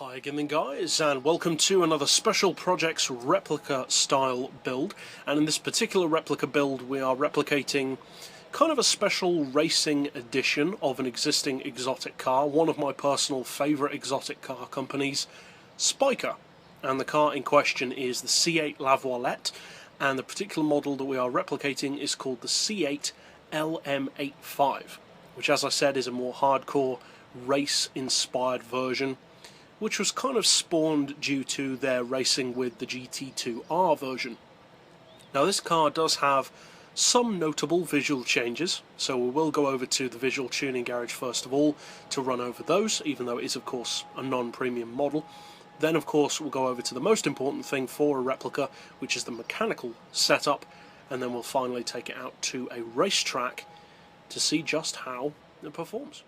Hi again then guys, and welcome to another Special Projects replica style build. And in this particular replica build we are replicating kind of a special racing edition of an existing exotic car, one of my personal favourite exotic car companies, Spyker. And the car in question is the C8 Laviolette, and the particular model that we are replicating is called the C8 LM85, which, as I said, is a more hardcore race-inspired version, which was kind of spawned due to their racing with the GT2R version. Now this car does have some notable visual changes, so we will go over to the visual tuning garage first of all to run over those, even though it is of course a non-premium model. Then of course we'll go over to the most important thing for a replica, which is the mechanical setup, and then we'll finally take it out to a racetrack to see just how it performs.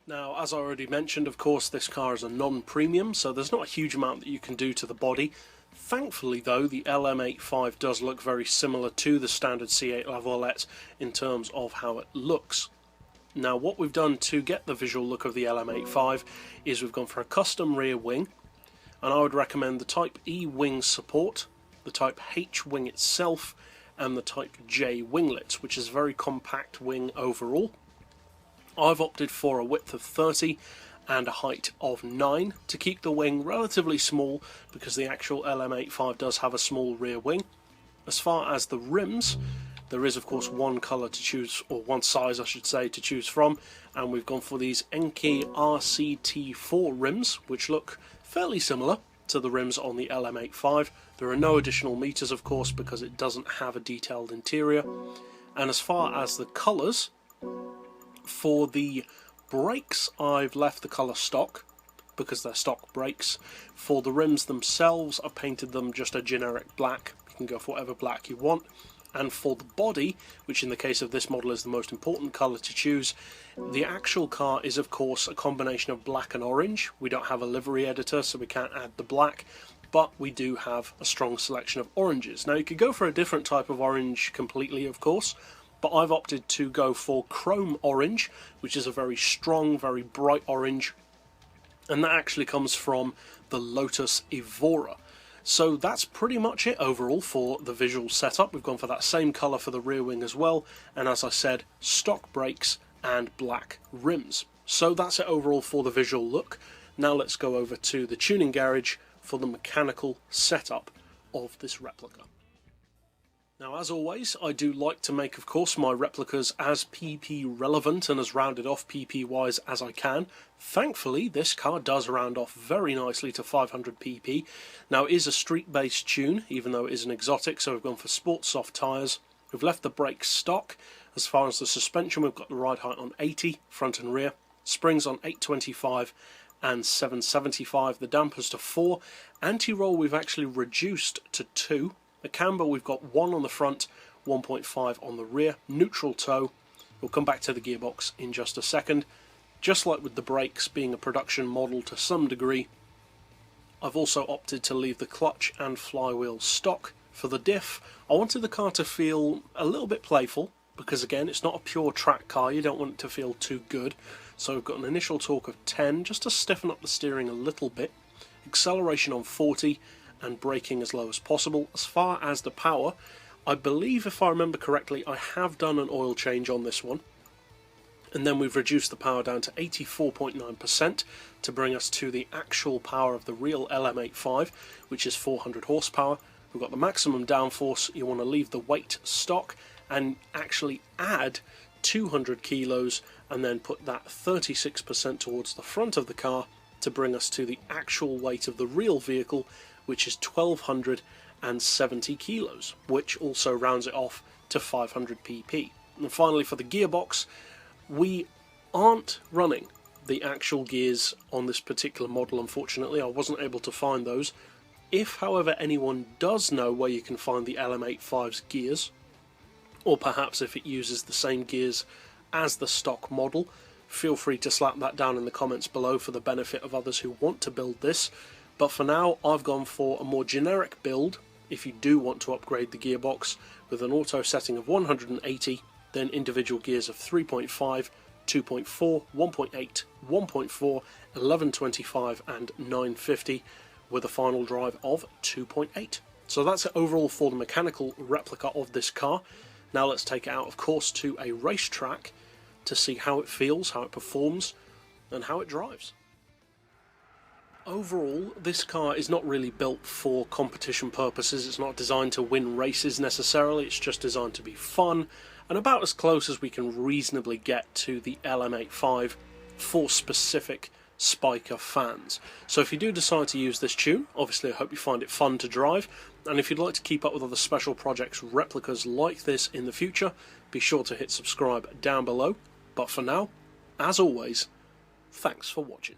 Now, as I already mentioned, of course, this car is a non-premium, so there's not a huge amount that you can do to the body. Thankfully, though, the LM85 does look very similar to the standard C8 Laviolette in terms of how it looks. Now, what we've done to get the visual look of the LM85 is we've gone for a custom rear wing, and I would recommend the Type E wing support, the Type H wing itself, and the Type J winglet, which is a very compact wing overall. I've opted for a width of 30 and a height of 9 to keep the wing relatively small, because the actual LM85 does have a small rear wing. As far as the rims, there is of course one colour to choose, or one size I should say, to choose from, and we've gone for these Enkei RCT4 rims, which look fairly similar to the rims on the LM85. There are no additional meters of course because it doesn't have a detailed interior. And as far as the colours, for the brakes I've left the colour stock because they're stock brakes. For the rims themselves I've painted them just a generic black. You can go for whatever black you want. And for the body, which in the case of this model is the most important colour to choose, the actual car is of course a combination of black and orange. We don't have a livery editor so we can't add the black, but we do have a strong selection of oranges. Now you could go for a different type of orange completely of course, but I've opted to go for chrome orange, which is a very strong, very bright orange, and that actually comes from the Lotus Evora. So that's pretty much it overall for the visual setup. We've gone for that same colour for the rear wing as well, and as I said, stock brakes and black rims. So that's it overall for the visual look. Now let's go over to the tuning garage for the mechanical setup of this replica. Now, as always, I do like to make, of course, my replicas as PP relevant and as rounded off PP wise as I can. Thankfully, this car does round off very nicely to 500 PP. Now, it is a street-based tune, even though it is an exotic, so we've gone for sport soft tyres. We've left the brakes stock. As far as the suspension, we've got the ride height on 80, front and rear. Springs on 825 and 775. The dampers to 4. Anti-roll we've actually reduced to 2. The camber we've got 1 on the front, 1.5 on the rear, neutral toe. We'll come back to the gearbox in just a second. Just like with the brakes being a production model to some degree, I've also opted to leave the clutch and flywheel stock. For the diff, I wanted the car to feel a little bit playful, because again it's not a pure track car, you don't want it to feel too good. So we've got an initial torque of 10 just to stiffen up the steering a little bit, acceleration on 40, and braking as low as possible. As far as the power, I believe, if I remember correctly, I have done an oil change on this one, and then we've reduced the power down to 84.9% to bring us to the actual power of the real LM85, which is 400 horsepower. We've got the maximum downforce. You want to leave the weight stock and actually add 200 kilos and then put that 36% towards the front of the car to bring us to the actual weight of the real vehicle, which is 1270 kilos, which also rounds it off to 500 pp. And finally, for the gearbox, we aren't running the actual gears on this particular model, unfortunately. I wasn't able to find those. If, however, anyone does know where you can find the LM85's gears, or perhaps if it uses the same gears as the stock model, feel free to slap that down in the comments below for the benefit of others who want to build this. But for now, I've gone for a more generic build, if you do want to upgrade the gearbox, with an auto setting of 180, then individual gears of 3.5, 2.4, 1.8, 1.4, 1125 and 950 with a final drive of 2.8. So that's it overall for the mechanical replica of this car. Now let's take it out, of course, to a racetrack to see how it feels, how it performs, and how it drives. Overall, this car is not really built for competition purposes. It's not designed to win races necessarily. It's just designed to be fun and about as close as we can reasonably get to the LM85 for specific Spyker fans. So if you do decide to use this tune, obviously I hope you find it fun to drive, and if you'd like to keep up with other special projects replicas like this in the future, be sure to hit subscribe down below. But for now, as always, thanks for watching.